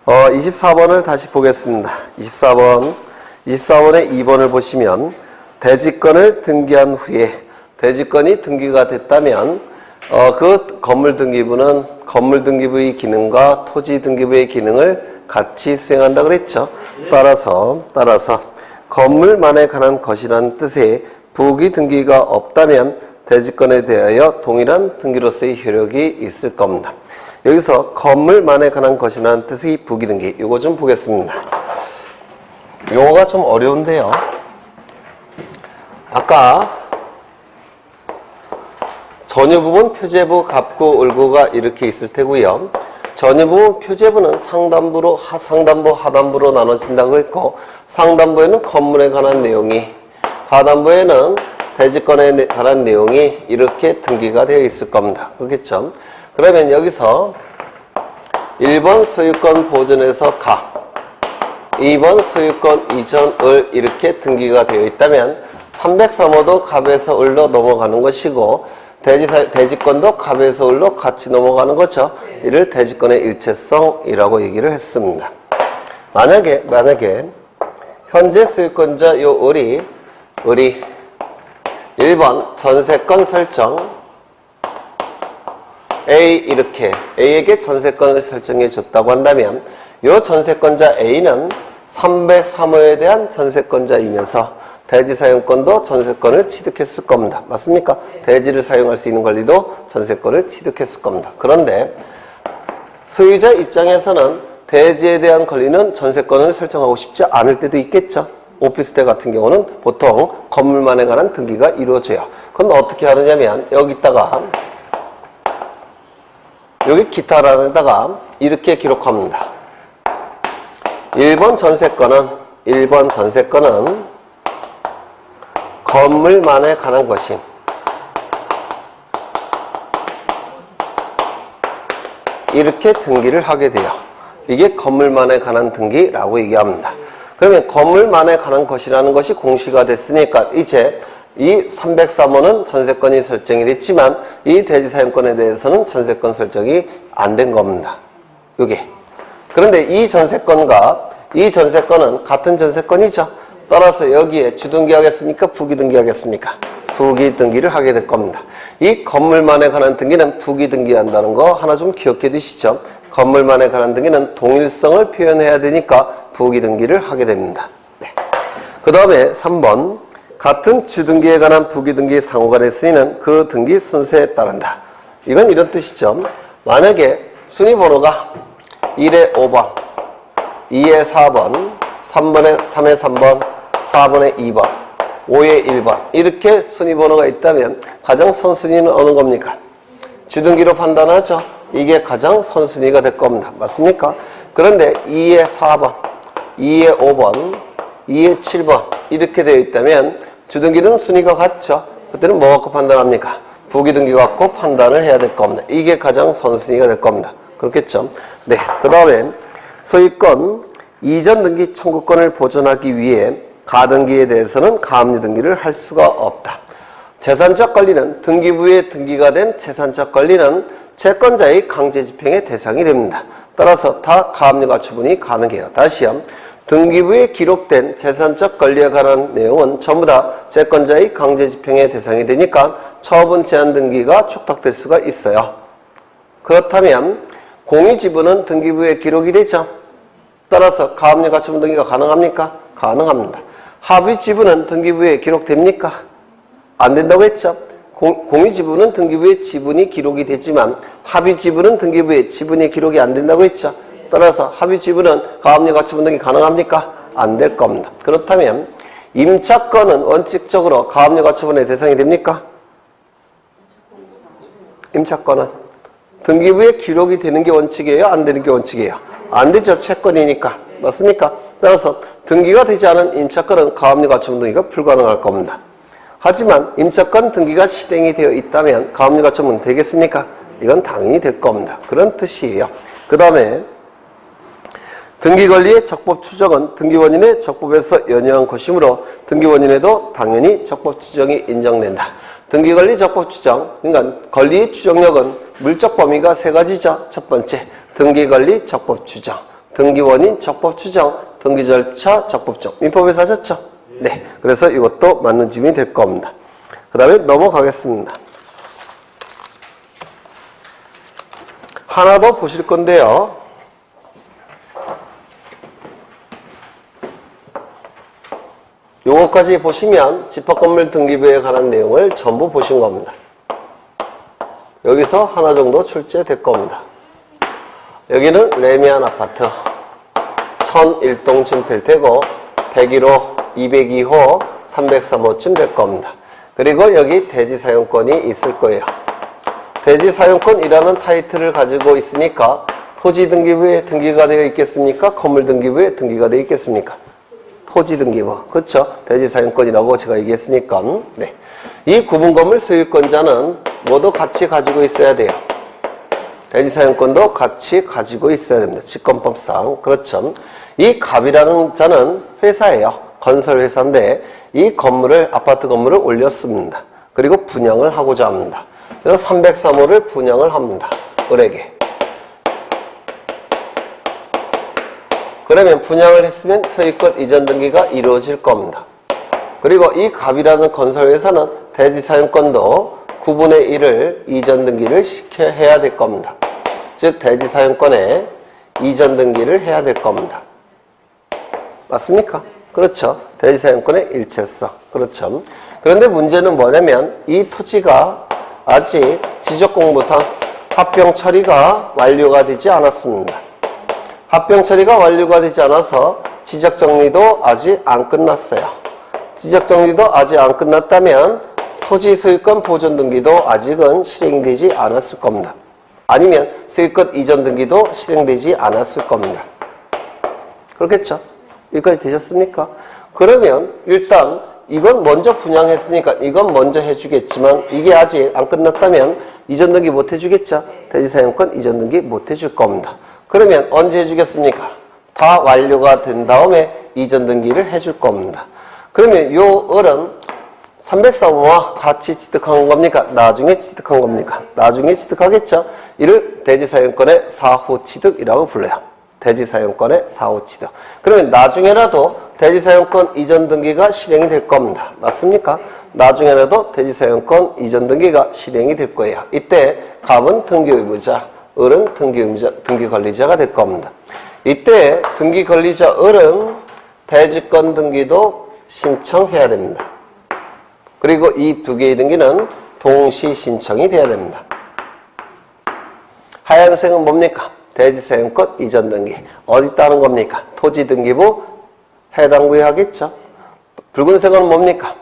24번을 다시 보겠습니다. 24번에 2번을 보시면 대지권을 등기한 후에 대지권이 등기가 됐다면 그 건물 등기부는 건물 등기부의 기능과 토지 등기부의 기능을 같이 수행한다 그랬죠. 따라서 건물만에 관한 것이라는 뜻의 부기 등기가 없다면 대지권에 대하여 동일한 등기로서의 효력이 있을 겁니다. 여기서 건물만에 관한 것이라는 뜻의 부기 등기, 이거 좀 보겠습니다. 용어가 좀 어려운데요. 아까 전유부분, 표제부, 갑구, 을구가 이렇게 있을 테고요. 전유부분, 표제부는 상단부, 하단부로 나눠진다고 했고, 상단부에는 건물에 관한 내용이, 하단부에는 대지권에 관한 내용이 이렇게 등기가 되어 있을 겁니다. 그렇겠죠? 그러면 여기서 1번 소유권 보존에서 가, 2번 소유권 이전을 이렇게 등기가 되어 있다면 303호도 갑에서 을로 넘어가는 것이고 대지권도 갑에서 을로 같이 넘어가는 거죠. 이를 대지권의 일체성이라고 얘기를 했습니다. 만약에 현재 소유권자 요 을이 1번 전세권 설정 A 이렇게 A에게 전세권을 설정해 줬다고 한다면 요 전세권자 A는 303호에 대한 전세권자이면서 대지 사용권도 전세권을 취득했을 겁니다. 맞습니까? 대지를 사용할 수 있는 권리도 전세권을 취득했을 겁니다. 그런데 소유자 입장에서는 대지에 대한 권리는 전세권을 설정하고 싶지 않을 때도 있겠죠. 오피스텔 같은 경우는 보통 건물만에 관한 등기가 이루어져요. 그건 어떻게 하느냐면 여기다가 여기 기타라는 데다가 이렇게 기록합니다. 1번 전세권은 건물만에 관한 것임. 이렇게 등기를 하게 돼요. 이게 건물만에 관한 등기라고 얘기합니다. 그러면 건물만에 관한 것이라는 것이 공시가 됐으니까 이제 이 303호는 전세권이 설정이 됐지만 이 대지사용권에 대해서는 전세권 설정이 안 된 겁니다. 요게. 그런데 이 전세권과 이 전세권은 같은 전세권이죠. 따라서 여기에 주등기 하겠습니까? 부기등기 하겠습니까? 부기등기를 하게 될 겁니다. 이 건물만에 관한 등기는 부기등기한다는 거 하나 좀 기억해 두시죠. 건물만에 관한 등기는 동일성을 표현해야 되니까 부기등기를 하게 됩니다. 네. 그 다음에 3번 같은 주등기에 관한 부기등기 상호간의 순위는 그 등기 순서에 따른다. 이건 이런 뜻이죠. 만약에 순위번호가 1에 5번, 2에 4번, 3에 3번, 4번에 2번, 5에 1번 이렇게 순위번호가 있다면 가장 선순위는 어느 겁니까? 주등기로 판단하죠. 이게 가장 선순위가 될 겁니다. 맞습니까? 그런데 2에 4번, 2에 5번, 2에 7번 이렇게 되어 있다면 주등기는 순위가 같죠. 그때는 뭐 갖고 판단합니까? 부기등기 갖고 판단을 해야 될 겁니다. 이게 가장 선순위가 될 겁니다. 그렇겠죠? 네. 그 다음에 소유권 이전 등기 청구권을 보존하기 위해 가등기에 대해서는 가압류 등기를 할 수가 없다. 재산적 권리는 등기부에 등기가 된 재산적 권리는 채권자의 강제 집행의 대상이 됩니다. 따라서 다 가압류가 처분이 가능해요. 다시요. 등기부에 기록된 재산적 권리에 관한 내용은 전부 다 채권자의 강제 집행의 대상이 되니까 처분 제한 등기가 촉탁될 수가 있어요. 그렇다면 공유지분은 등기부에 기록이 되죠. 따라서 가압류 가처분 등기가 가능합니까? 가능합니다. 합의지분은 등기부에 기록됩니까? 안 된다고 했죠. 공유지분은 등기부에 지분이 기록이 되지만 합의지분은 등기부에 지분이 기록이 안 된다고 했죠. 따라서 합의지분은 가압류 가처분 등기 가능합니까? 안 될 겁니다. 그렇다면 임차권은 원칙적으로 가압류 가처분의 대상이 됩니까? 임차권은 등기부에 기록이 되는 게 원칙이에요? 안 되는 게 원칙이에요? 안 되죠. 채권이니까. 맞습니까? 따라서 등기가 되지 않은 임차권은 가압류 가처분 등기가 불가능할 겁니다. 하지만 임차권 등기가 실행이 되어 있다면 가압류 가처분 되겠습니까? 이건 당연히 될 겁니다. 그런 뜻이에요. 그 다음에 등기권리의 적법 추정은 등기원인의 적법에서 연유한 것이므로 등기원인에도 당연히 적법 추정이 인정된다. 등기권리 적법 추정, 그러니까 권리의 추정력은 물적 범위가 세 가지죠. 첫 번째, 등기권리 적법 추정. 등기원인, 적법 추정, 등기 절차, 적법 추정. 민법에서 하셨죠? 네. 그래서 이것도 맞는 질문이 될 겁니다. 그 다음에 넘어가겠습니다. 하나 더 보실 건데요. 요거까지 보시면 집합건물 등기부에 관한 내용을 전부 보신 겁니다. 여기서 하나 정도 출제될 겁니다. 여기는 레미안 아파트 1001동쯤 될 테고 101호, 202호, 303호쯤 될 겁니다. 그리고 여기 대지사용권이 있을 거예요. 대지사용권이라는 타이틀을 가지고 있으니까 토지등기부에 등기가 되어 있겠습니까? 건물등기부에 등기가 되어 있겠습니까? 토지등기부. 그렇죠? 대지사용권이라고 제가 얘기했으니까. 네. 이 구분건물 소유권자는 모두 같이 가지고 있어야 돼요. 대지사용권도 같이 가지고 있어야 됩니다. 직권법상. 그렇죠. 이 갑이라는 자는 회사예요. 건설회사인데 이 건물을, 아파트 건물을 올렸습니다. 그리고 분양을 하고자 합니다. 그래서 303호를 분양을 합니다. 을에게. 그러면 분양을 했으면 소유권 이전 등기가 이루어질 겁니다. 그리고 이 갑이라는 건설회사는 대지사용권도 9분의 1을 이전 등기를 해야 될 겁니다. 즉 대지사용권에 이전 등기를 해야 될 겁니다. 맞습니까? 그렇죠. 대지사용권의 일체성. 그렇죠. 그런데 문제는 뭐냐면 이 토지가 아직 지적공부상 합병 처리가 완료가 되지 않았습니다. 합병 처리가 완료가 되지 않아서 지적정리도 아직 안 끝났어요. 지적정리도 아직 안 끝났다면 토지 소유권 보존 등기도 아직은 실행되지 않았을 겁니다. 아니면 소유권 이전 등기도 실행되지 않았을 겁니다. 그렇겠죠? 여기까지 되셨습니까? 그러면 일단 이건 먼저 분양했으니까 이건 먼저 해주겠지만 이게 아직 안 끝났다면 이전 등기 못 해주겠죠? 대지사용권 이전 등기 못 해줄 겁니다. 그러면 언제 해주겠습니까? 다 완료가 된 다음에 이전 등기를 해줄 겁니다. 그러면 요 을은 303호와 같이 취득한 겁니까? 나중에 취득한 겁니까? 나중에 취득하겠죠? 이를 대지사용권의 사후 취득이라고 불러요. 대지사용권의 사후 취득. 그러면 나중에라도 대지사용권 이전 등기가 실행이 될 겁니다. 맞습니까? 나중에라도 대지사용권 이전 등기가 실행이 될 거예요. 이때 갑은 등기의무자, 을은 등기관리자가 될 겁니다. 이때 등기관리자 을은 대지권 등기도 신청해야 됩니다. 그리고 이 두 개의 등기는 동시 신청이 돼야 됩니다. 하얀색은 뭡니까? 대지사용권 이전 등기. 어디 따는 겁니까? 토지등기부 해당 부에 하겠죠. 붉은색은 뭡니까?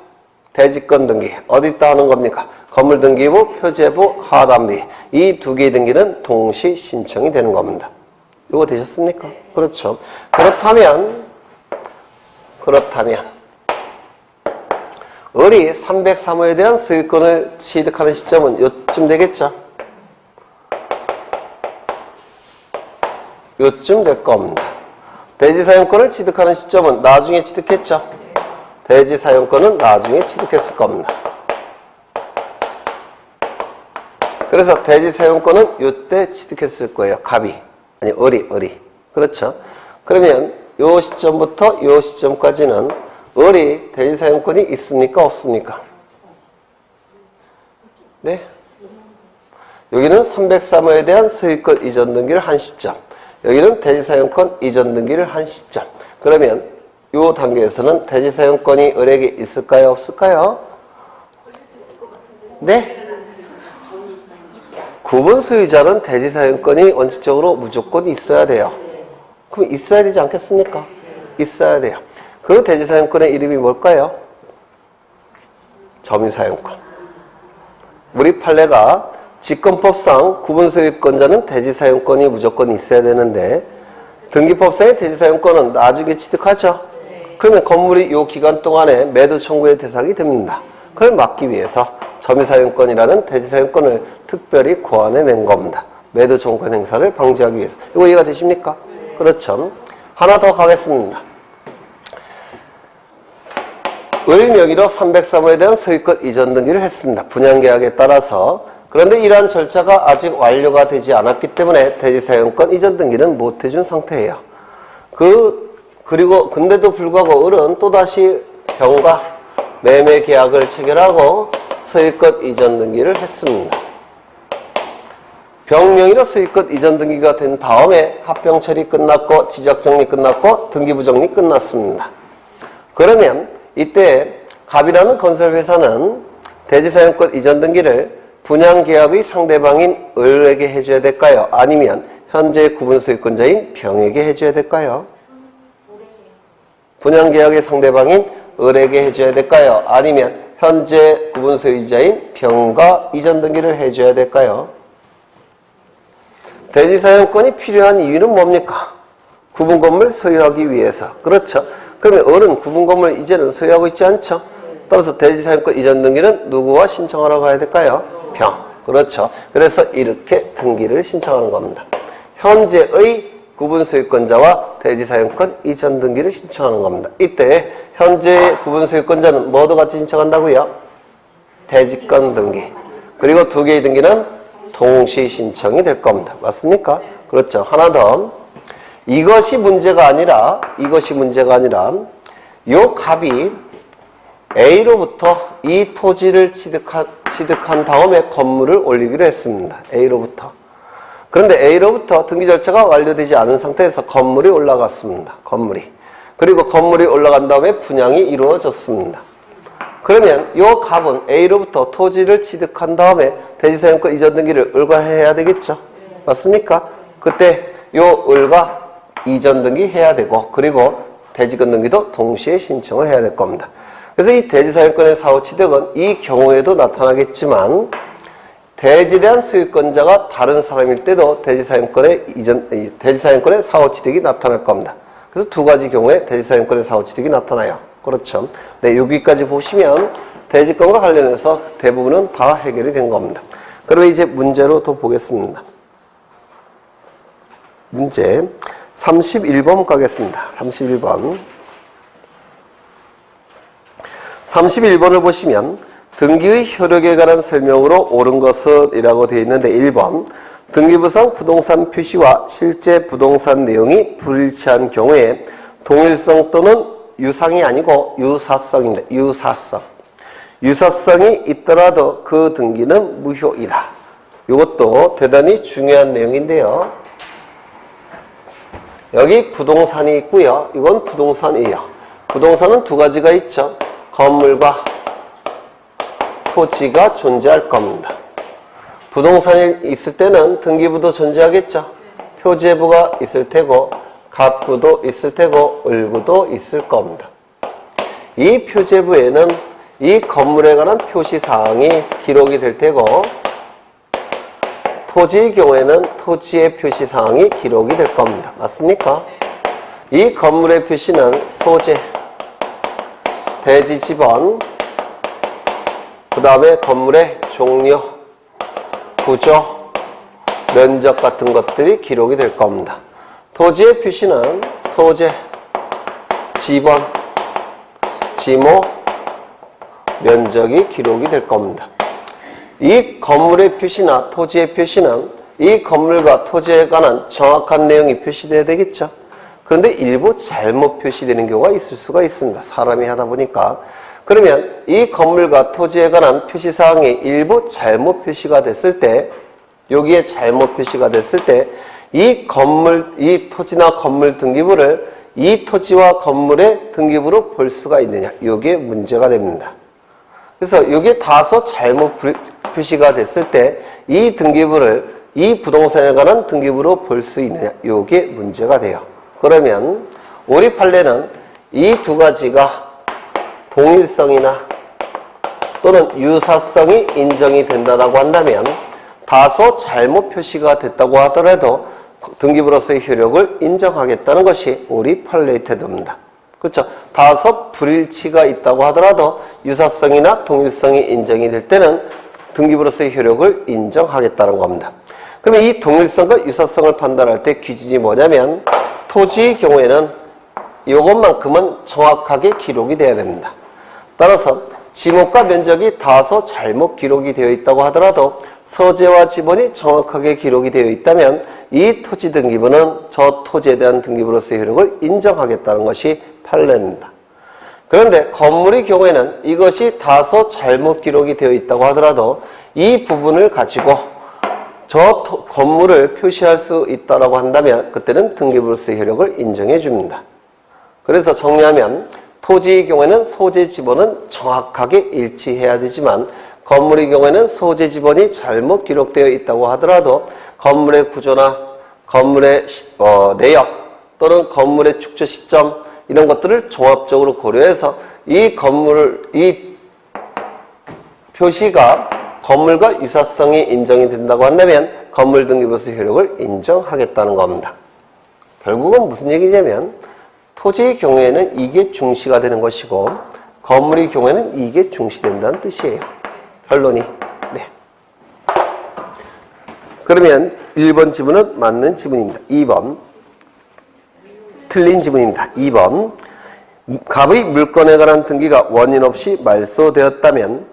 대지권 등기. 어디 따는 겁니까? 건물등기부, 표제부, 하단비. 이 두 개의 등기는 동시 신청이 되는 겁니다. 이거 되셨습니까? 그렇죠. 그렇다면 을이 303호에 대한 소유권을 취득하는 시점은 요쯤 되겠죠? 요쯤 될 겁니다. 대지사용권을 취득하는 시점은 나중에 취득했죠? 대지사용권은 나중에 취득했을 겁니다. 그래서 대지사용권은 요때 취득했을 거예요. 갑이. 아니, 을이. 그렇죠? 그러면 요 시점부터 요 시점까지는 을이 대지사용권이 있습니까? 없습니까? 네? 여기는 303호에 대한 소유권 이전 등기를 한 시점. 여기는 대지사용권 이전 등기를 한 시점. 그러면 이 단계에서는 대지사용권이 을에게 있을까요? 없을까요? 네? 구분 소유자는 대지사용권이 원칙적으로 무조건 있어야 돼요. 그럼 있어야 되지 않겠습니까? 있어야 돼요. 그 대지사용권의 이름이 뭘까요? 점유사용권. 우리 판례가 직권법상 구분소유권자는 대지사용권이 무조건 있어야 되는데 등기법상의 대지사용권은 나중에 취득하죠. 그러면 건물이 이 기간 동안에 매도 청구의 대상이 됩니다. 그걸 막기 위해서 점유사용권이라는 대지사용권을 특별히 고안해낸 겁니다. 매도 청구 행사를 방지하기 위해서. 이거 이해가 되십니까? 그렇죠. 하나 더 가겠습니다. 을 명의로 303호에 대한 소유권 이전 등기를 했습니다. 분양계약에 따라서. 그런데 이러한 절차가 아직 완료가 되지 않았기 때문에 대지사용권 이전 등기는 못 해준 상태예요. 그리고 근데도 불구하고 을은 또다시 병과 매매 계약을 체결하고 소유권 이전 등기를 했습니다. 병명의로 소유권 이전 등기가 된 다음에 합병 처리 끝났고 지적 정리 끝났고 등기부 정리 끝났습니다. 그러면 이때 갑이라는 건설회사는 대지사용권 이전 등기를 분양계약의 상대방인 을에게 해줘야 될까요? 아니면 현재 구분 소유권자인 병에게 해줘야 될까요? 분양계약의 상대방인 을에게 해줘야 될까요? 아니면 현재 구분 소유자인 병과 이전 등기를 해줘야 될까요? 대지사용권이 필요한 이유는 뭡니까? 구분 건물 소유하기 위해서. 그렇죠. 그러면 을은 구분 건물 이제는 소유하고 있지 않죠? 따라서 대지사용권 이전 등기는 누구와 신청하러 가야 될까요? 병. 그렇죠. 그래서 이렇게 등기를 신청하는 겁니다. 현재의 구분 소유권자와 대지사용권 이전 등기를 신청하는 겁니다. 이때 현재 구분 소유권자는 뭐도 같이 신청한다고요? 대지권 등기. 그리고 두 개의 등기는 동시 신청이 될 겁니다. 맞습니까? 그렇죠. 하나 더. 이것이 문제가 아니라 요 갑이 A로부터 이 토지를 취득한 다음에 건물을 올리기로 했습니다. A로부터. 그런데 A로부터 등기 절차가 완료되지 않은 상태에서 건물이 올라갔습니다. 그리고 건물이 올라간 다음에 분양이 이루어졌습니다. 그러면 요 갑은 A로부터 토지를 취득한 다음에 대지사용권 이전 등기를 을과 해야 되겠죠? 맞습니까? 그때 요 을과 이전 등기 해야 되고 그리고 대지권 등기도 동시에 신청을 해야 될 겁니다. 그래서 이 대지사용권의 사후 취득은 이 경우에도 나타나겠지만 대지에 대한 소유권자가 다른 사람일 때도 대지사용권의 사후 취득이 나타날 겁니다. 그래서 두 가지 경우에 대지사용권의 사후 취득이 나타나요. 그렇죠. 네, 여기까지 보시면 대지권과 관련해서 대부분은 다 해결이 된 겁니다. 그러면 이제 문제로 또 보겠습니다. 문제 31번 가겠습니다. 31번을 보시면 등기의 효력에 관한 설명으로 옳은 것은 이라고 되어 있는데 1번 등기부상 부동산 표시와 실제 부동산 내용이 불일치한 경우에 동일성 또는 유상이 아니고 유사성입니다. 유사성이 있더라도 그 등기는 무효이다. 이것도 대단히 중요한 내용인데요. 여기 부동산이 있고요. 이건 부동산이에요. 부동산은 두 가지가 있죠. 건물과 토지가 존재할 겁니다. 부동산이 있을 때는 등기부도 존재하겠죠. 표제부가 있을 테고 갑부도 있을 테고 을부도 있을 겁니다. 이 표제부에는 이 건물에 관한 표시사항이 기록이 될 테고 토지의 경우에는 토지의 표시사항이 기록이 될 겁니다. 맞습니까? 이 건물의 표시는 소재, 대지 지번, 그 다음에 건물의 종류, 구조, 면적 같은 것들이 기록이 될 겁니다. 토지의 표시는 소재, 지번, 지모, 면적이 기록이 될 겁니다. 이 건물의 표시나 토지의 표시는 이 건물과 토지에 관한 정확한 내용이 표시되어야 되겠죠. 그런데 일부 잘못 표시되는 경우가 있을 수가 있습니다. 사람이 하다 보니까. 그러면 이 건물과 토지에 관한 표시사항이 일부 잘못 표시가 됐을 때, 여기에 잘못 표시가 됐을 때, 이 토지나 건물 등기부를 이 토지와 건물의 등기부로 볼 수가 있느냐. 이게 문제가 됩니다. 그래서 이게 다소 잘못 표시가 됐을 때, 이 등기부를 이 부동산에 관한 등기부로 볼 수 있느냐. 이게 문제가 돼요. 그러면 우리 판례는 이 두 가지가 동일성이나 또는 유사성이 인정이 된다고 한다면 다소 잘못 표시가 됐다고 하더라도 등기부로서의 효력을 인정하겠다는 것이 우리 판례의 태도입니다. 그렇죠? 다소 불일치가 있다고 하더라도 유사성이나 동일성이 인정이 될 때는 등기부로서의 효력을 인정하겠다는 겁니다. 그러면 이 동일성과 유사성을 판단할 때 기준이 뭐냐면 토지의 경우에는 이것만큼은 정확하게 기록이 돼야 됩니다. 따라서 지목과 면적이 다소 잘못 기록이 되어 있다고 하더라도 서재와 지번이 정확하게 기록이 되어 있다면 이 토지 등기부는 저 토지에 대한 등기부로서의 효력을 인정하겠다는 것이 판례입니다. 그런데 건물의 경우에는 이것이 다소 잘못 기록이 되어 있다고 하더라도 이 부분을 가지고 저 건물을 표시할 수 있다고 한다면 그때는 등기부로서의 효력을 인정해 줍니다. 그래서 정리하면 토지의 경우에는 소재 지번은 정확하게 일치해야 되지만 건물의 경우에는 소재 지번이 잘못 기록되어 있다고 하더라도 건물의 구조나 건물의 내역 또는 건물의 축조 시점 이런 것들을 종합적으로 고려해서 이 표시가 건물과 유사성이 인정이 된다고 한다면 건물 등기부로서의 효력을 인정하겠다는 겁니다. 결국은 무슨 얘기냐면 토지의 경우에는 이게 중시가 되는 것이고 건물의 경우에는 이게 중시된다는 뜻이에요. 결론이. 네. 그러면 1번 지문은 맞는 지문입니다. 2번 틀린 지문입니다. 2번 갑의 물건에 관한 등기가 원인 없이 말소되었다면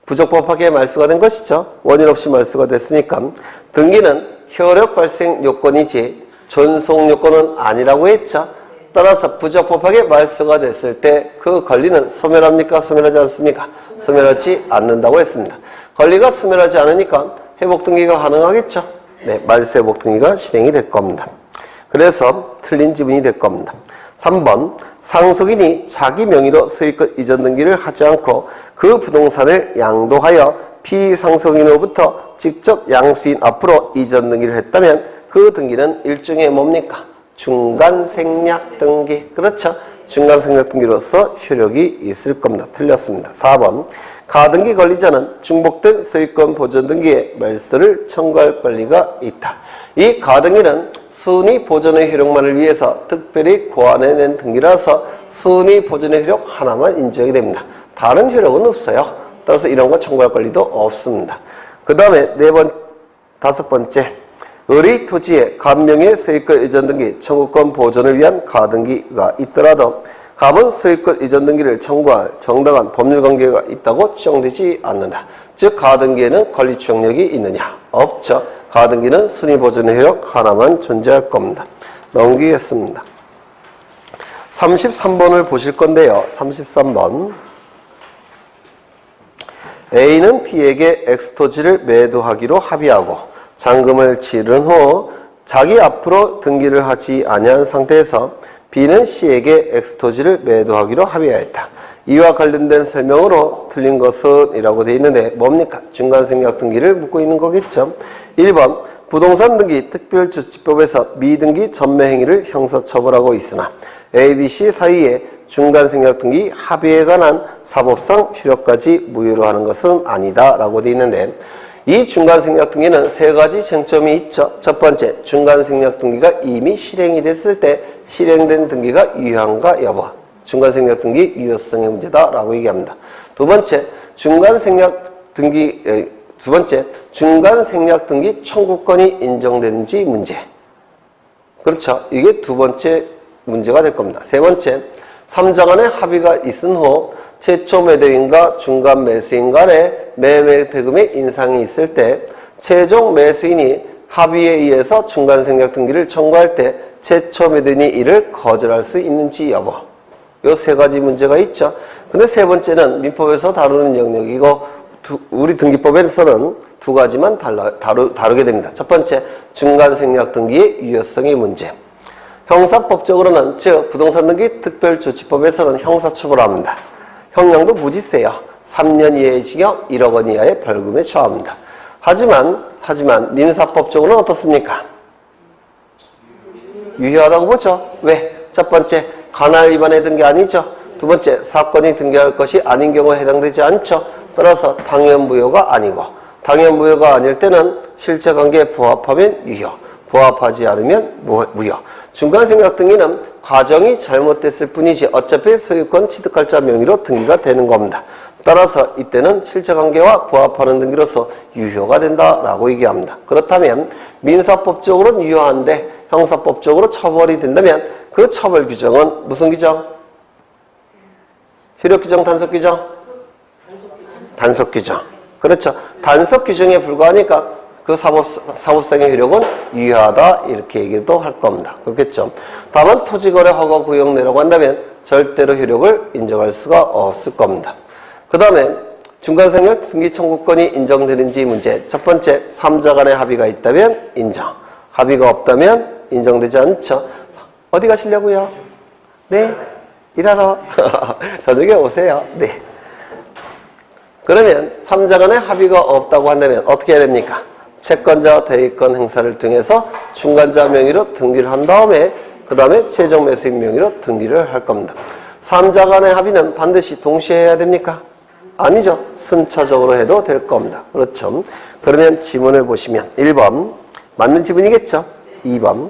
부적법하게 말소가 된 것이죠. 원인 없이 말소가 됐으니까 등기는 효력 발생 요건이지 존속 요건은 아니라고 했죠. 따라서 부적법하게 말소가 됐을 때 그 권리는 소멸합니까? 소멸하지 않습니까? 소멸하지 않는다고 했습니다. 권리가 소멸하지 않으니까 회복 등기가 가능하겠죠. 네, 말소 회복 등기가 실행이 될 겁니다. 그래서 틀린 지문이 될 겁니다. 3번 상속인이 자기 명의로 소유권 이전 등기를 하지 않고 그 부동산을 양도하여 피상속인으로부터 직접 양수인 앞으로 이전 등기를 했다면 그 등기는 일종의 뭡니까? 중간생략 등기. 그렇죠? 중간생략 등기로서 효력이 있을 겁니다. 틀렸습니다. 4번 가등기 권리자는 중복된 소유권 보존 등기에 말소를 청구할 권리가 있다. 이 가등기는 순위 보존의 효력만을 위해서 특별히 고안해낸 등기라서 순위 보존의 효력 하나만 인정이 됩니다. 다른 효력은 없어요. 따라서 이런 거 청구할 권리도 없습니다. 그 다음에 5번째 을의 토지에 갑명의 소유권 이전 등기 청구권 보존을 위한 가등기가 있더라도 갑은 소유권 이전 등기를 청구할 정당한 법률관계가 있다고 추정되지 않는다. 즉 가등기에는 권리 추정력이 있느냐? 없죠. 가등기는 순위 보존의 효력 하나만 존재할 겁니다. 넘기겠습니다. 33번을 보실 건데요. 33번 A는 B에게 X토지를 매도하기로 합의하고 잔금을 치른 후 자기 앞으로 등기를 하지 아니한 상태에서 B는 C에게 X토지를 매도하기로 합의하였다. 이와 관련된 설명으로 틀린 것은 이라고 되어 있는데 뭡니까? 중간생략 등기를 묻고 있는 거겠죠. 1번 부동산 등기 특별조치법에서 미등기 전매 행위를 형사처벌하고 있으나 A, B, C 사이에 중간생략 등기 합의에 관한 사법상 효력까지 무효로 하는 것은 아니다 라고 되어 있는데 이 중간생략 등기는 세 가지 쟁점이 있죠. 첫 번째, 중간생략 등기가 이미 실행이 됐을 때 실행된 등기가 유효한가 여부. 중간생략 등기 유효성의 문제다 라고 얘기합니다. 두 번째, 중간생략 등기 청구권이 인정되는지 문제. 그렇죠. 이게 두 번째 문제가 될 겁니다. 세 번째, 3자 간의 합의가 있은 후 최초 매도인과 중간 매수인 간의 매매 대금의 인상이 있을 때 최종 매수인이 합의에 의해서 중간생략 등기를 청구할 때 최초 매도인이 이를 거절할 수 있는지 여부. 요 세 가지 문제가 있죠. 근데 세 번째는 민법에서 다루는 영역이고 우리 등기법에서는 두 가지만 다루게 됩니다. 첫 번째, 중간생략 등기의 유효성의 문제. 형사법적으로는 즉 부동산 등기 특별조치법에서는 형사처벌합니다. 형량도 무지 세요. 3년 이하의 징역, 1억 원 이하의 벌금에 처합니다. 하지만 민사법적으로는 어떻습니까? 유효하다고 보죠. 왜? 첫 번째, 관할 위반에 든 게 아니죠. 두 번째, 사건이 등기할 것이 아닌 경우에 해당되지 않죠. 따라서 당연무효가 아니고 당연무효가 아닐 때는 실체관계에 부합하면 유효, 부합하지 않으면 무효. 중간생략 등기는 과정이 잘못됐을 뿐이지 어차피 소유권 취득할 자 명의로 등기가 되는 겁니다. 따라서 이때는 실체관계와 부합하는 등기로서 유효가 된다라고 얘기합니다. 그렇다면 민사법적으로는 유효한데 형사법적으로 처벌이 된다면 그 처벌 규정은 무슨 규정? 효력 규정, 단속 규정? 단속 규정. 그렇죠. 단속 규정에 불과하니까 그 사법상의 효력은 유효하다 이렇게 얘기도 할 겁니다. 그렇겠죠. 다만 토지거래 허가 구역 내라고 한다면 절대로 효력을 인정할 수가 없을 겁니다. 그 다음에 중간생략 등기 청구권이 인정되는지 문제. 첫 번째, 3자 간의 합의가 있다면 인정. 합의가 없다면 인정되지 않죠. 어디 가시려고요? 네? 일하러? 저녁에 오세요. 네. 그러면 3자 간의 합의가 없다고 한다면 어떻게 해야 됩니까? 채권자 대위권 행사를 통해서 중간자 명의로 등기를 한 다음에 그 다음에 최종 매수인 명의로 등기를 할 겁니다. 3자 간의 합의는 반드시 동시에 해야 됩니까? 아니죠. 순차적으로 해도 될 겁니다. 그렇죠. 그러면 지문을 보시면 1번 맞는 지문이겠죠. 2번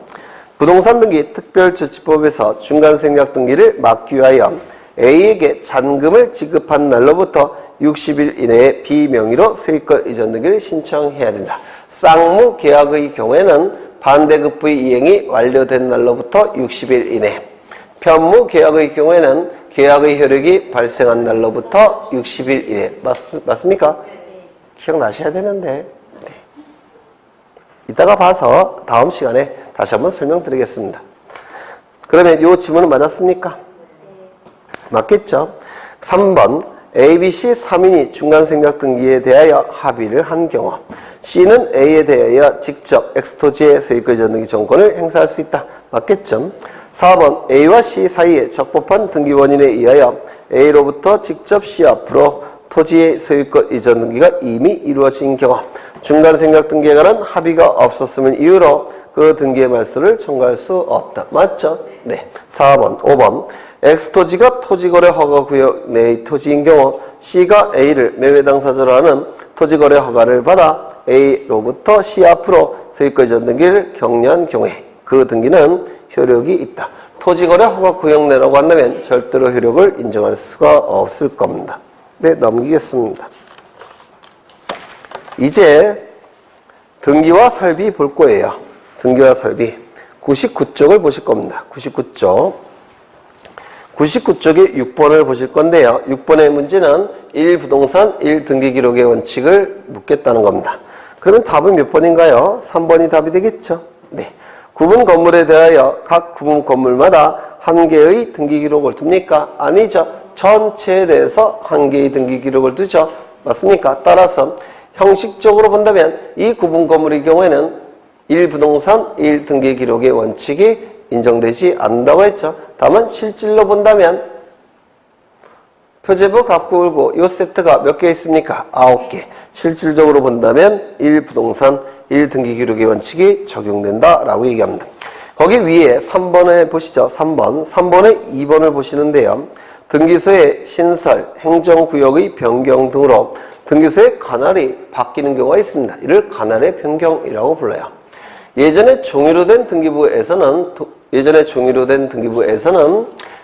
부동산 등기 특별조치법에서 중간생략 등기를 막기 위하여 A에게 잔금을 지급한 날로부터 60일 이내에 비명의로 소유권 이전 등기를 신청해야 된다. 쌍무 계약의 경우에는 반대급부의 이행이 완료된 날로부터 60일 이내, 편무 계약의 경우에는 계약의 효력이 발생한 날로부터 60일 이내. 맞습니까? 기억나셔야 되는데. 네. 이따가 봐서 다음 시간에 다시 한번 설명드리겠습니다. 그러면 이 지문은 맞았습니까? 맞겠죠? 3번 ABC 3인이 중간생략 등기에 대하여 합의를 한 경우 C는 A에 대하여 직접 X토지의 소유권 이전 등기 정권을 행사할 수 있다. 맞겠죠? 4번 A와 C 사이에 적법한 등기 원인에 의하여 A로부터 직접 C 앞으로 토지의 소유권 이전 등기가 이미 이루어진 경우 중간생략 등기에 관한 합의가 없었음을 이유로 그 등기의 말소를 청구할 수 없다. 맞죠? 네. 4번, 5번 X토지가 토지거래 허가구역 내의 토지인 경우 C가 A를 매매 당사자로 하는 토지거래 허가를 받아 A로부터 C 앞으로 소유권 이전 등기를 격려한 경우에 그 등기는 효력이 있다. 토지거래 허가구역 내라고 한다면 절대로 효력을 인정할 수가 없을 겁니다. 네, 넘기겠습니다. 이제 등기와 설비 볼 거예요. 등기와 설비 99쪽을 보실 겁니다. 99쪽 99쪽에 6번을 보실 건데요. 6번의 문제는 1부동산 1등기기록의 원칙을 묻겠다는 겁니다. 그러면 답은 몇 번인가요? 3번이 답이 되겠죠? 네. 구분 건물에 대하여 각 구분 건물마다 한 개의 등기기록을 둡니까? 아니죠. 전체에 대해서 한 개의 등기기록을 두죠. 맞습니까? 따라서 형식적으로 본다면 이 구분 건물의 경우에는 1부동산 1등기기록의 원칙이 인정되지 않는다고 했죠. 다만 실질로 본다면 표제부 갑구 을구 이 세트가 몇 개 있습니까? 9개. 실질적으로 본다면 1부동산 1등기기록의 원칙이 적용된다라고 얘기합니다. 거기 위에 3번에 보시죠. 3번에 2번을 보시는데요. 등기소의 신설, 행정구역의 변경 등으로 등기소의 관할이 바뀌는 경우가 있습니다. 이를 관할의 변경이라고 불러요. 예전에 종이로 된 등기부에서는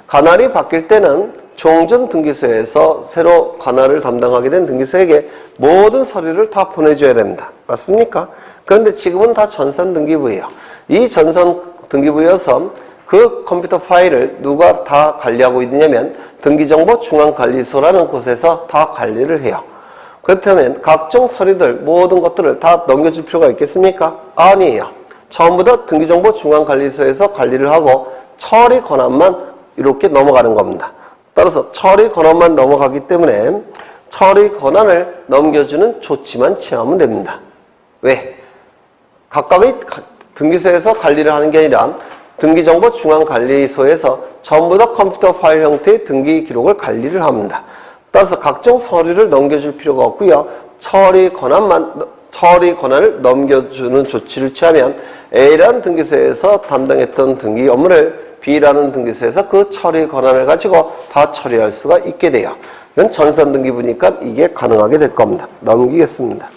관할이 바뀔 때는 종전 등기소에서 새로 관할을 담당하게 된 등기소에게 모든 서류를 다 보내줘야 됩니다. 맞습니까? 그런데 지금은 다 전산 등기부예요. 이 전산 등기부여서 그 컴퓨터 파일을 누가 다 관리하고 있느냐면 등기정보중앙관리소라는 곳에서 다 관리를 해요. 그렇다면 각종 서류들 모든 것들을 다 넘겨줄 필요가 있겠습니까? 아니에요. 처음부터 등기정보중앙관리소에서 관리를 하고 처리 권한만 이렇게 넘어가는 겁니다. 따라서 처리 권한만 넘어가기 때문에 처리 권한을 넘겨주는 조치만 취하면 됩니다. 왜? 각각의 등기소에서 관리를 하는 게 아니라 등기정보중앙관리소에서 전부 다 컴퓨터 파일 형태의 등기 기록을 관리를 합니다. 따라서 각종 서류를 넘겨줄 필요가 없고요. 처리 권한을 넘겨주는 조치를 취하면 A라는 등기소에서 담당했던 등기 업무를 B라는 등기소에서 그 처리 권한을 가지고 다 처리할 수가 있게 돼요. 이건 전산 등기부니까 이게 가능하게 될 겁니다. 넘기겠습니다.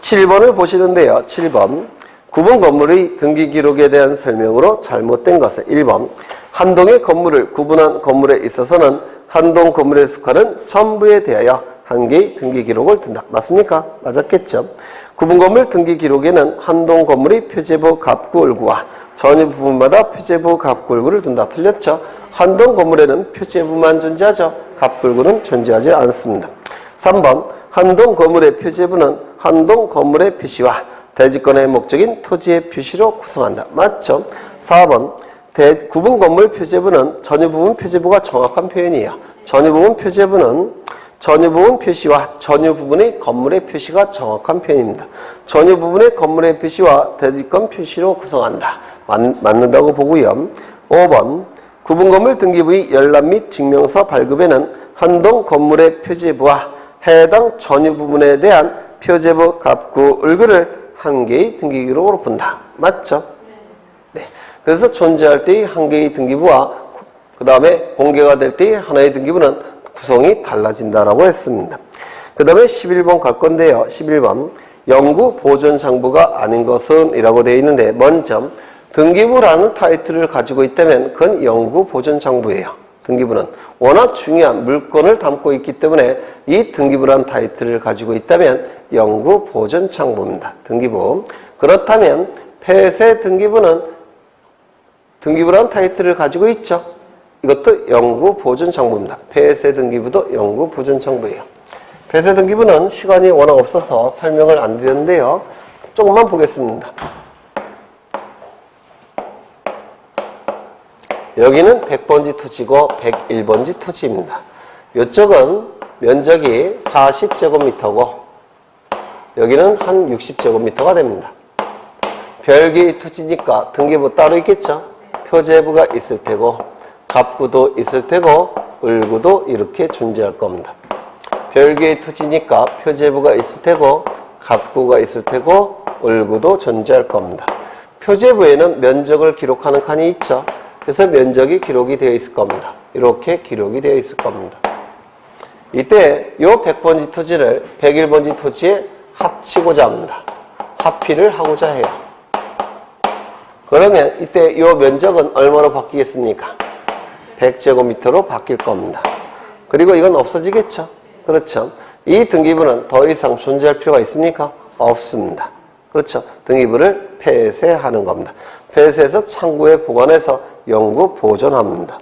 7번을 보시는데요. 7번 구분 건물의 등기 기록에 대한 설명으로 잘못된 것은 1번 한 동의 건물을 구분한 건물에 있어서는 한 동 건물에 속하는 전부에 대하여 한 개의 등기 기록을 둔다. 맞습니까? 맞았겠죠? 구분 건물 등기 기록에는 한 동 건물의 표제부 갑구 을구와 전유 부분마다 표제부 갑구 을구를 둔다. 틀렸죠? 한 동 건물에는 표제부만 존재하죠. 갑구 을구는 존재하지 않습니다. 3번 한동 건물의 표제부는 한동 건물의 표시와 대지권의 목적인 토지의 표시로 구성한다. 맞죠? 4번 구분 건물 표제부는 전유부분 표제부가 정확한 표현이에요. 전유부분 표제부는 전유부분 표시와 전유부분의 건물의 표시가 정확한 표현입니다. 전유부분의 건물의 표시와 대지권 표시로 구성한다. 맞는다고 보고요. 5번 구분 건물 등기부의 열람 및 증명서 발급에는 한동 건물의 표제부와 해당 전유부분에 대한 표제부 갑구 을구를 한 개의 등기기록으로 본다. 맞죠? 네. 그래서 존재할 때의 한 개의 등기부와 그 다음에 공개가 될 때의 하나의 등기부는 구성이 달라진다라고 했습니다. 그 다음에 11번 갈 건데요. 11번 영구 보존 장부가 아닌 것은 이라고 되어 있는데 먼저 등기부라는 타이틀을 가지고 있다면 그건 영구 보존 장부예요. 등기부는 워낙 중요한 물건을 담고 있기 때문에 이 등기부라는 타이틀을 가지고 있다면 영구 보존 장부입니다. 등기부. 그렇다면 폐쇄 등기부는 등기부라는 타이틀을 가지고 있죠. 이것도 영구 보존 장부입니다. 폐쇄 등기부도 영구 보존 장부예요. 폐쇄 등기부는 시간이 워낙 없어서 설명을 안 드렸는데요. 조금만 보겠습니다. 여기는 100번지 토지고 101번지 토지입니다. 이쪽은 면적이 40제곱미터고 여기는 한 60제곱미터가 됩니다. 별개의 토지니까 등기부 따로 있겠죠? 표제부가 있을 테고 갑구도 있을 테고 을구도 이렇게 존재할 겁니다. 별개의 토지니까 표제부가 있을 테고 갑구가 있을 테고 을구도 존재할 겁니다. 표제부에는 면적을 기록하는 칸이 있죠. 그래서 면적이 기록이 되어 있을 겁니다. 이렇게 기록이 되어 있을 겁니다. 이때 이 100번지 토지를 101번지 토지에 합치고자 합니다. 합의를 하고자 해요. 그러면 이때 이 면적은 얼마로 바뀌겠습니까? 100제곱미터로 바뀔 겁니다. 그리고 이건 없어지겠죠? 그렇죠? 이 등기부는 더 이상 존재할 필요가 있습니까? 없습니다. 그렇죠? 등기부를 폐쇄하는 겁니다. 폐쇄해서 창구에 보관해서 영구 보존합니다.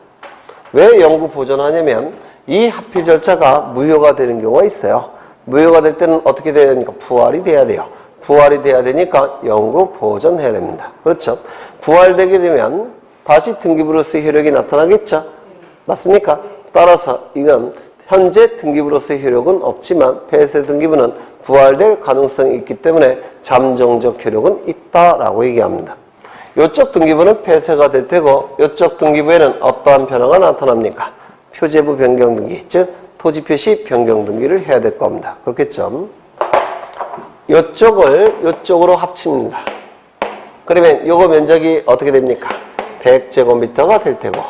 왜 영구 보존하냐면 이 합의 절차가 무효가 되는 경우가 있어요. 무효가 될 때는 어떻게 돼야 되니까? 부활이 돼야 돼요. 부활이 돼야 되니까 영구 보존해야 됩니다. 그렇죠? 부활되게 되면 다시 등기부로서의 효력이 나타나겠죠? 맞습니까? 따라서 이건 현재 등기부로서의 효력은 없지만 폐쇄 등기부는 부활될 가능성이 있기 때문에 잠정적 효력은 있다라고 얘기합니다. 이쪽 등기부는 폐쇄가 될 테고 이쪽 등기부에는 어떠한 변화가 나타납니까? 표제부 변경 등기, 즉 토지 표시 변경 등기를 해야 될 겁니다. 그렇겠죠? 이쪽을 이쪽으로 합칩니다. 그러면 요거 면적이 어떻게 됩니까? 100제곱미터가 될 테고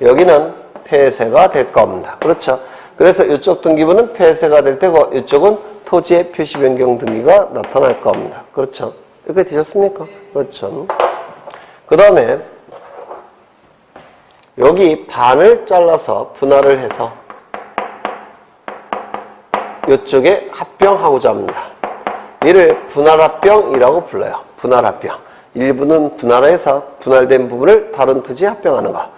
여기는 폐쇄가 될 겁니다. 그렇죠? 그래서 이쪽 등기부는 폐쇄가 될 테고 이쪽은 토지의 표시 변경 등기가 나타날 겁니다. 그렇죠? 이렇게 되셨습니까? 그렇죠? 그 다음에 여기 반을 잘라서 분할을 해서 이쪽에 합병하고자 합니다. 이를 분할합병이라고 불러요. 분할합병. 일부는 분할해서 분할된 부분을 다른 토지에 합병하는 것.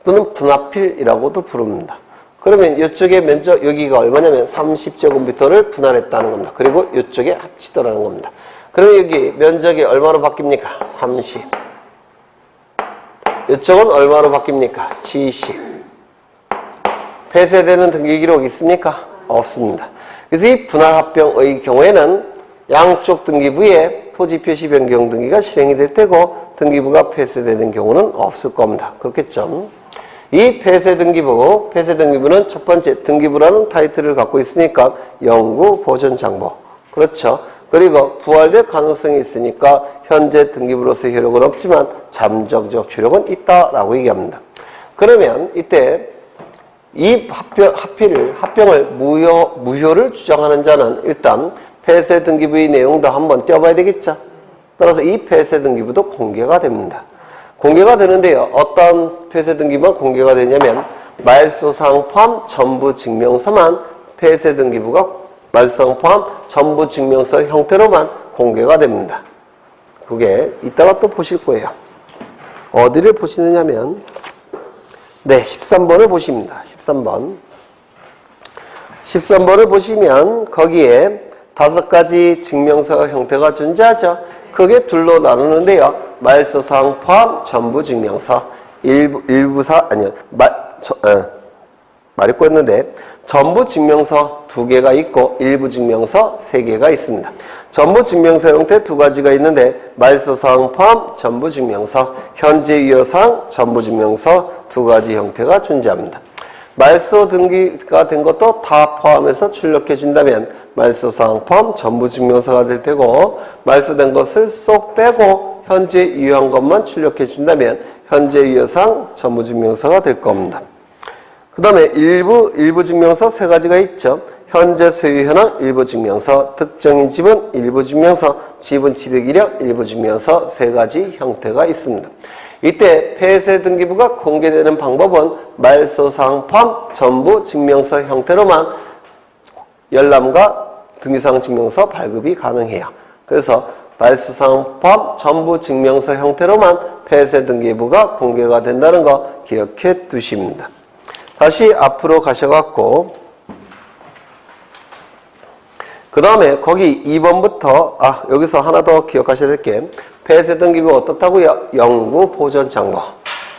또는 분합필이라고도 부릅니다. 그러면 이쪽의 면적, 여기가 얼마냐면 30제곱미터를 분할했다는 겁니다. 그리고 이쪽에 합치더라는 겁니다. 그러면 여기 면적이 얼마로 바뀝니까? 30. 이쪽은 얼마로 바뀝니까? 70. 폐쇄되는 등기기록 있습니까? 없습니다. 그래서 이 분할합병의 경우에는 양쪽 등기부에 토지 표시 변경 등기가 실행이 될 테고 등기부가 폐쇄되는 경우는 없을 겁니다. 그렇겠죠? 이 폐쇄 등기부는 첫 번째 등기부라는 타이틀을 갖고 있으니까 영구 보존 장부. 그렇죠? 그리고 부활될 가능성이 있으니까 현재 등기부로서의 효력은 없지만 잠정적 효력은 있다라고 얘기합니다. 그러면 이때 이 합병을 무효를 주장하는 자는 일단 폐쇄 등기부의 내용도 한번 떼어봐야 되겠죠. 따라서 이 폐쇄 등기부도 공개가 됩니다. 공개가 되는데요. 어떤 폐쇄 등기부만 공개가 되냐면 말소상 포함 전부 증명서만 폐쇄 등기부가 말소상 포함 전부 증명서 형태로만 공개가 됩니다. 그게 이따가 또 보실 거예요. 어디를 보시느냐면 네, 13번을 보십니다. 13번. 13번을 보시면 거기에 5가지 증명서 형태가 존재하죠. 크게 둘로 나누는데요. 말소사항 포함 전부 증명서, 말이 꼬였는데 전부 증명서 2개가 있고 일부 증명서 3개가 있습니다. 전부 증명서 형태 2가지가 있는데 말소사항 포함 전부 증명서, 현재 유효사항 전부 증명서 2가지 형태가 존재합니다. 말소 등기가 된 것도 다 포함해서 출력해 준다면 말소사항 포함 전부 증명서가 될 테고, 말소된 것을 쏙 빼고 현재 유효한 것만 출력해 준다면 현재 유효사항 전부 증명서가 될 겁니다. 그 다음에 일부 증명서 3가지가 있죠. 현재 소유 현황 일부 증명서, 특정인 지분 일부 증명서, 지분 취득 이력 일부 증명서 3가지 형태가 있습니다. 이때 폐쇄 등기부가 공개되는 방법은 말소사항 포함 전부 증명서 형태로만 열람과 등기사항 증명서 발급이 가능해요. 그래서 말소사항 포함 전부 증명서 형태로만 폐쇄 등기부가 공개가 된다는 거 기억해 두십니다. 다시 앞으로 가셔갖고 그 다음에 거기 2번부터 여기서 하나 더 기억하셔야 될 게 폐쇄 등기부 어떻다고요? 영구 보존 장부.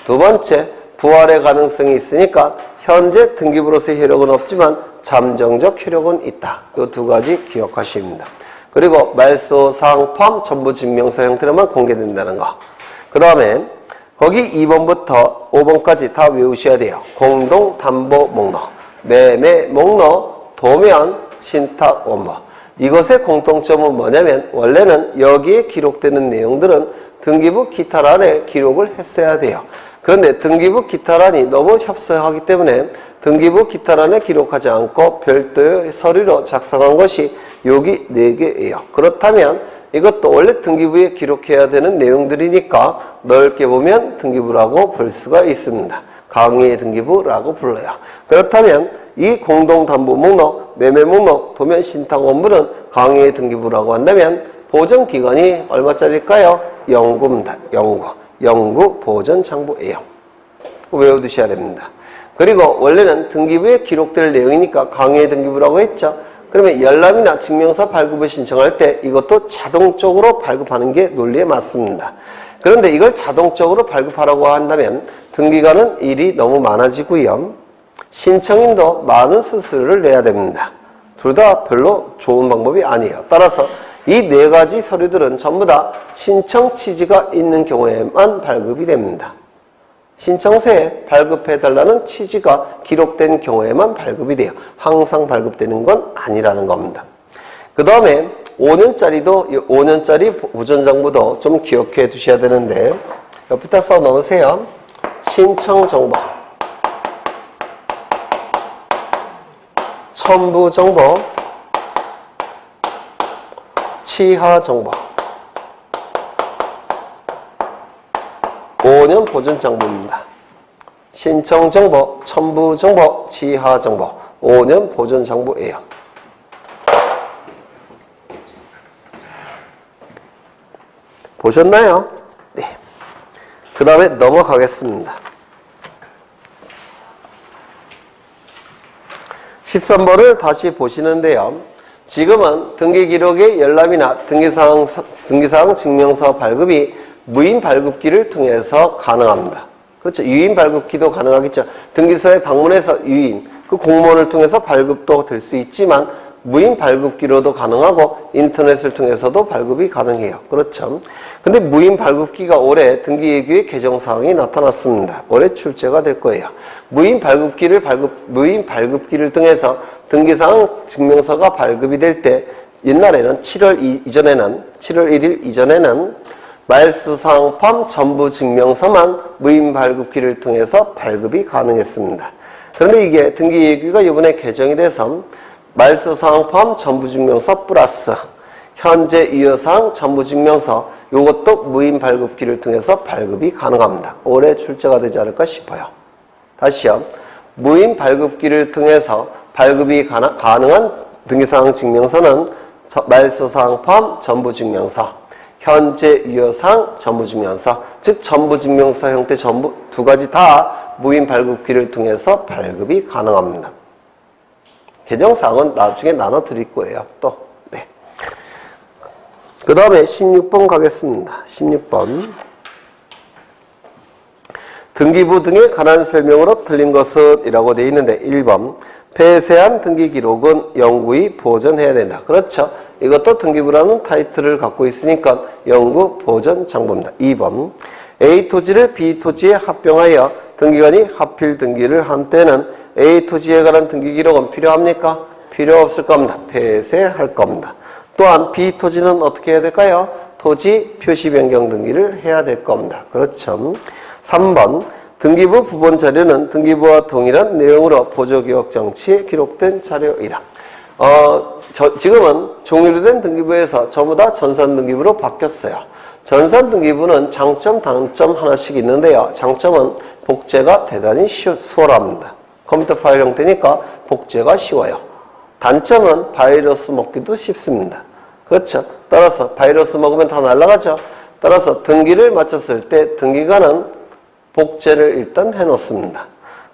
2번째, 부활의 가능성이 있으니까 현재 등기부로서의 효력은 없지만 잠정적 효력은 있다. 이 2가지 기억하십니다. 그리고 말소사항 포함 전부 증명서 형태로만 공개된다는 거. 그 다음에 거기 2번부터 5번까지 다 외우셔야 돼요. 공동담보 목록, 매매 목록, 도면, 신탁 원본. 이것의 공통점은 뭐냐면 원래는 여기에 기록되는 내용들은 등기부 기타란에 기록을 했어야 돼요. 그런데 등기부 기타란이 너무 협소하기 때문에 등기부 기타란에 기록하지 않고 별도의 서류로 작성한 것이 여기 4개예요. 그렇다면 이것도 원래 등기부에 기록해야 되는 내용들이니까 넓게 보면 등기부라고 볼 수가 있습니다. 강의 등기부라고 불러요. 그렇다면 이 공동담보 목록, 매매 목록, 도면 신탁 원본은 강의 등기부라고 한다면 보존기간이 얼마짜리일까요? 영구입니다. 영구 보존 장부예요. 외워두셔야 됩니다. 그리고 원래는 등기부에 기록될 내용이니까 강의 등기부라고 했죠. 그러면 열람이나 증명서 발급을 신청할 때 이것도 자동적으로 발급하는 게 논리에 맞습니다. 그런데 이걸 자동적으로 발급하라고 한다면 등기관은 일이 너무 많아지고요. 신청인도 많은 수수료를 내야 됩니다. 둘 다 별로 좋은 방법이 아니에요. 따라서 이 4가지 서류들은 전부 다 신청 취지가 있는 경우에만 발급이 됩니다. 신청서에 발급해달라는 취지가 기록된 경우에만 발급이 돼요. 항상 발급되는 건 아니라는 겁니다. 그 다음에 5년짜리 보존장부도 좀 기억해 두셔야 되는데 옆에다 써 넣으세요. 신청정보, 첨부정보, 취하정보, 5년 보존장부입니다. 신청정보, 첨부정보, 취하정보, 5년 보존장부예요. 보셨나요? 네. 그 다음에 넘어가겠습니다. 13번을 다시 보시는데요. 지금은 등기기록의 열람이나 등기사항 증명서 발급이 무인 발급기를 통해서 가능합니다. 그렇죠. 유인 발급기도 가능하겠죠. 등기소에 방문해서 유인, 그 공무원을 통해서 발급도 될 수 있지만 무인 발급기로도 가능하고 인터넷을 통해서도 발급이 가능해요. 그렇죠. 근데 무인 발급기가 올해 등기예규의 개정사항이 나타났습니다. 올해 출제가 될 거예요. 무인 발급기를 통해서 등기사항 증명서가 발급이 될 때 옛날에는 7월 1일 이전에는 말소사항 포함 전부 증명서만 무인 발급기를 통해서 발급이 가능했습니다. 그런데 이게 등기예규가 이번에 개정이 돼서 말소사항 포함 전부증명서 플러스 현재 유효사항 전부증명서 이것도 무인 발급기를 통해서 발급이 가능합니다. 올해 출제가 되지 않을까 싶어요. 다시요. 무인 발급기를 통해서 발급이 가능한 등기사항 증명서는 말소사항 포함 전부증명서, 현재 유효사항 전부증명서, 즉 전부증명서 형태 전부 2가지 다 무인 발급기를 통해서 발급이 가능합니다. 개정사항은 나중에 나눠 드릴 거예요. 또. 네. 그 다음에 16번 가겠습니다. 16번. 등기부 등에 관한 설명으로 틀린 것은 이라고 되어 있는데 1번. 폐쇄한 등기 기록은 영구히 보존해야 된다. 그렇죠. 이것도 등기부라는 타이틀을 갖고 있으니까 영구 보존 장부입니다. 2번. A 토지를 B 토지에 합병하여 등기관이 합필 등기를 한 때는 A 토지에 관한 등기 기록은 필요합니까? 필요 없을 겁니다. 폐쇄할 겁니다. 또한 B 토지는 어떻게 해야 될까요? 토지 표시 변경 등기를 해야 될 겁니다. 그렇죠. 3번. 등기부 부본 자료는 등기부와 동일한 내용으로 보조기억 장치에 기록된 자료이다. 지금은 종료로 된 등기부에서 전부 다 전산 등기부로 바뀌었어요. 전산 등기부는 장점, 단점 하나씩 있는데요. 장점은 복제가 대단히 수월합니다. 컴퓨터 파일 형태니까 복제가 쉬워요. 단점은 바이러스 먹기도 쉽습니다. 그렇죠. 따라서 바이러스 먹으면 다 날아가죠. 따라서 등기를 마쳤을 때 등기관은 복제를 일단 해놓습니다.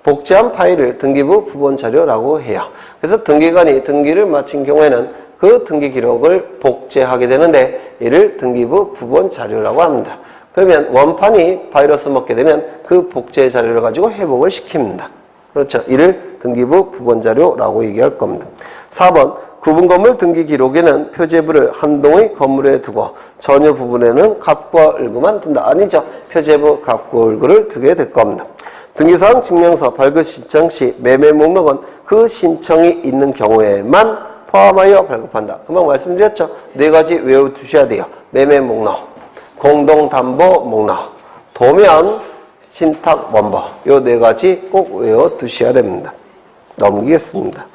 복제한 파일을 등기부 부본 자료라고 해요. 그래서 등기관이 등기를 마친 경우에는 그 등기 기록을 복제하게 되는데 이를 등기부 부본 자료라고 합니다. 그러면 원판이 바이러스 먹게 되면 그 복제 자료를 가지고 회복을 시킵니다. 그렇죠. 이를 등기부 부본 자료라고 얘기할 겁니다. 4번. 구분 건물 등기 기록에는 표제부를 한동의 건물에 두고 전유 부분에는 갑과 을구만 둔다. 아니죠. 표제부 갑과 을구를 두게 될 겁니다. 등기사항 증명서 발급 신청 시 매매 목록은 그 신청이 있는 경우에만 포함하여 발급한다. 금방 말씀드렸죠. 네 가지 외워두셔야 돼요. 매매 목록, 공동담보 목록, 도면, 신탁 원보. 요 네 가지 꼭 외워두셔야 됩니다. 넘기겠습니다.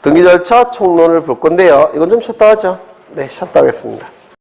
등기 절차 총론을 볼 건데요. 이건 좀 쉬었다 하죠. 네, 쉬었다 하겠습니다.